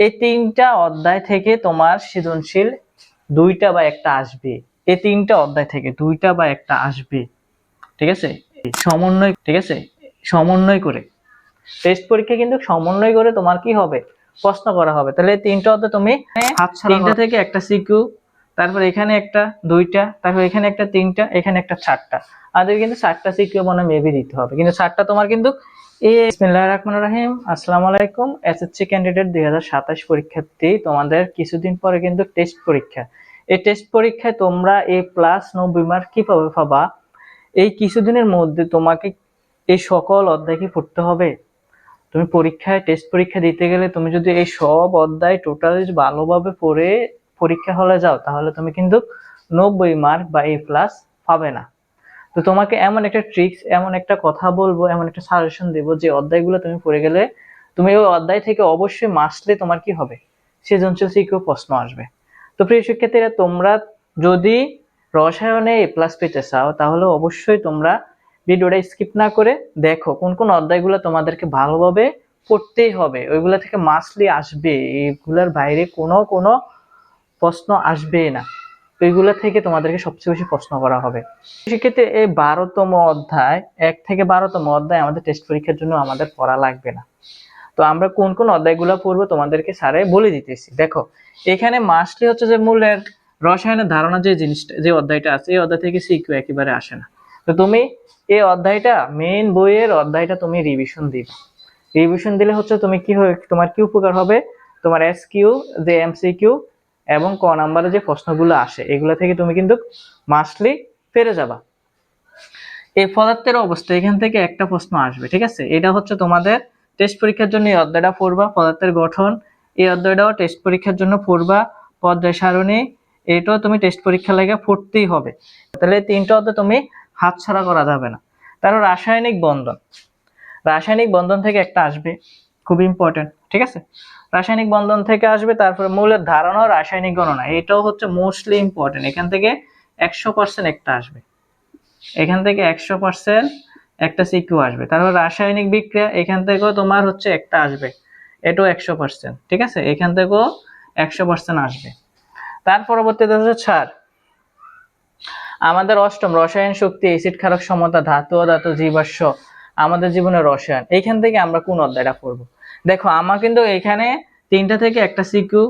এই 3টা অধ্যায় থেকে তোমার সৃজনশীল 2টা বা 1টা আসবে। এই 3টা অধ্যায় থেকে 2টা বা 1টা আসবে, ঠিক আছে? সমন্বয় করে টেস্ট পরীক্ষা কিন্তু সমন্বয় করে তোমার কি হবে, প্রশ্ন করা হবে। তাহলে 3টা অধ্যায় তুমি 3টা থেকে একটা সিকিউ, তারপর এখানে একটা 2টা, তারপর এখানে একটা 3টা, এখানে একটা 4টা। আমাদের কিন্তু 4টা সিকিউ মনে মেবি দিতে হবে, কিন্তু 4টা তোমার কিন্তু বিসমিল্লাহির রহমানির রহিম। আসসালামু আলাইকুম এসএসসি ক্যান্ডিডেট 2027 পরীক্ষার্থী, তোমাদের কিছুদিন পরে কিন্তু টেস্ট পরীক্ষা। এই টেস্ট পরীক্ষায় তোমরা A+90 মার্ক কিভাবে পাবা, এই কিছুদিনের মধ্যে তোমাকে এই সকল অধ্যায় কি পড়তে হবে। তুমি পরীক্ষায় টেস্ট পরীক্ষা দিতে গেলে তুমি যদি এই সব অধ্যায় টোটালি ভালোভাবে পড়ে পরীক্ষা হলে যাও, তাহলে তুমি কিন্তু 90 মার্ক বা A+ পাবে না। তো তোমাকে এমন একটা ট্রিক্স, এমন একটা কথা বলবো, এমন একটা সাজেশন দেবো, যে অধ্যায়গুলো তুমি পড়ে গেলে তুমি ওই অধ্যায় থেকে অবশ্যই মাসলে তোমার কি হবে, সৃজনশীল সিকিউ প্রশ্ন আসবে। তো প্রিয় শিক্ষার্থীরা, তোমরা যদি রসায়নে A+ পেতে চাও, তাহলে অবশ্যই তোমরা ভিডিওটা স্কিপ না করে দেখো কোন কোন অধ্যায়গুলো তোমাদেরকে ভালোভাবে পড়তেই হবে, ওইগুলা থেকে মাসলি আসবে, এইগুলার বাইরে কোনো প্রশ্ন আসবে না। এইগুলা থেকে তোমাদেরকে সবচেয়ে বেশি প্রশ্ন করা হবে। সেক্ষেত্রে এই 12তম অধ্যায়, 1 থেকে 12তম অধ্যায় আমাদের টেস্ট পরীক্ষার জন্য আমাদের পড়া লাগবে না। তো আমরা কোন কোন অধ্যায়গুলো পড়বো তোমাদেরকে স্যারে বলে দিতেছি। দেখো, এখানে মাসলি হচ্ছে যে মূলের রসায়নের ধারণা যে জিনিসটা, যে অধ্যায়টা আছে, এই অধ্যায় থেকে সিকিউ একেবারে আসে না। তো তুমি এই অধ্যায়টা, মেইন বইয়ের অধ্যায়টা তুমি রিভিশন দিবে। রিভিশন দিলে হচ্ছে তুমি কি হবে, তোমার কি উপকার হবে, তোমার এসকিউ, যে এমসিকিউ এবং ক নাম্বারে যে প্রশ্নগুলো আসে, এগুলো থেকে তুমি কিন্তু মাসলি পেরে যাবা। এই পদার্থের অবস্থা, এখান থেকে একটা প্রশ্ন আসবে, ঠিক আছে? এটা হচ্ছে তোমাদের টেস্ট পরীক্ষার জন্য এই অধ্যায়টা পড়বা। পদার্থের গঠন, এই অধ্যায়টাও টেস্ট পরীক্ষার জন্য পড়বা। পর্যায় সারণী, এটাও তুমি টেস্ট পরীক্ষা লাগে পড়তেই হবে। তাহলে 3টা অধ্যায় তুমি হাতছাড়া করা যাবে না। তারপর রাসায়নিক বন্ধন, রাসায়নিক বন্ধন থেকে একটা আসবে, খুব ইম্পর্টেন্ট, ঠিক আছে? রাসায়নিক বন্ধন থেকে আসবে। তারপরে মৌলের ধারণা, রাসায়নিক গণনা, এটাও হচ্ছে মোস্টলি ইম্পর্টেন্ট। এখান থেকে 100% একটা আসবে, এখান থেকে 100% একটা সিকিউ আসবে। তারপর রাসায়নিক বিক্রিয়া, এখান থেকেও তোমার হচ্ছে একটা আসবে, এটাও 100%, ঠিক আছে? এখান থেকেও 100% আসবে। তার পরবর্তীতে হচ্ছে ছাড়, আমাদের অষ্টম রসায়ন শক্তি, এসিড ক্ষারক সমতা, ধাতু ও ধাতু জীবাশ্ম, আমাদের জীবনের রসায়ন, এইখান থেকে আমরা কোন অধ্যায়টা পড়বো। দেখো, আমার কিন্তু এখানে 3টা থেকে একটা সিকিউ,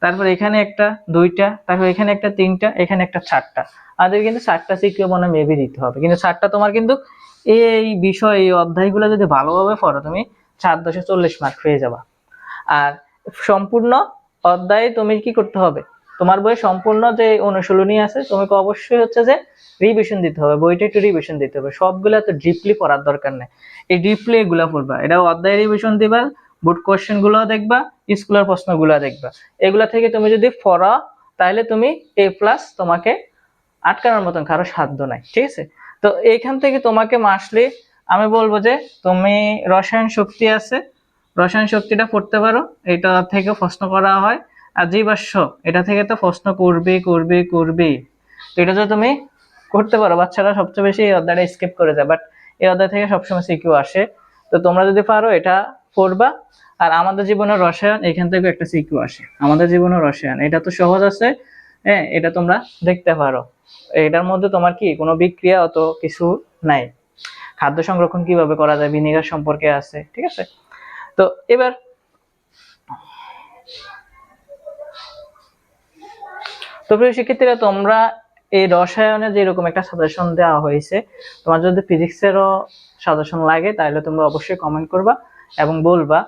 তারপর এখানে একটা 2টা, তারপর এখানে একটা 3টা, এখানে একটা 4টা। আমাদের কিন্তু 4টা সিকিউ মনে মেবি দিতে হবে, কিন্তু 4টা তোমার কিন্তু এই বিষয়, এই অধ্যায়গুলো যদি ভালোভাবে পড়ো, তুমি 4/40 মার্ক পেয়ে যাবা। আর সম্পূর্ণ অধ্যায়ে তুমি কি করতে হবে, তোমার বইয়ে সম্পূর্ণ যে অনুশীলনী আছে, তোমাকে অবশ্যই হচ্ছে যে রিভিশন দিতে হবে, বইটা একটু রিভিশন দিতে হবে। সবগুলা তো ডিপলি পড়ার দরকার নেই, এই ডিপলি এগুলা পড়বা। এটা অধ্যায় রিভিশন দিবা, বোর্ড কোশ্চেন গুলো দেখবা, স্কুলের প্রশ্নগুলো দেখবা। এগুলা থেকে তুমি যদি পড়া, তাহলে তুমি A+ তোমাকে আটকানোর মতন কারো সাধ্য নাই, ঠিক আছে? তো এইখান থেকে তোমাকে মাসলি আমি বলবো যে তুমি রসায়ন শক্তি আছে, রসায়ন শক্তিটা পড়তে পারো, এটা থেকে প্রশ্ন করা হয়। আর জীবাশ্ম, এটা থেকে তো প্রশ্ন করবে। তো এটা যদি তুমি করতে পারো, বাচ্চারা সবচেয়ে বেশি এই অধ্যায়টা স্কিপ করে যায়, বাট এই অধ্যায় থেকে সবসময় সিকিউ আসে। তো তোমরা যদি পারো এটা পড়বা। আর আমাদের জীবনের রসায়ন, এখান থেকে একটা সিকিউ আসে, আমাদের জীবনের রসায়ন, এটা তো সহজ আছে, হ্যাঁ, এটা তোমরা দেখতে পারো। এটার মধ্যে তোমার কি কোনো বিক্রিয়া অত কিছু নাই, খাদ্য সংরক্ষণ কিভাবে করা যায়, ভিনেগার সম্পর্কে আছে, ঠিক আছে? তো এবার প্রিয় শিক্ষার্থীরা, তোমরা এই রসায়নে যেরকম একটা সাজেশন দেওয়া হয়েছে, তোমার যদি ফিজিক্সেরও সাজেশন লাগে, তাহলে তোমরা অবশ্যই কমেন্ট করবা এবং বলবা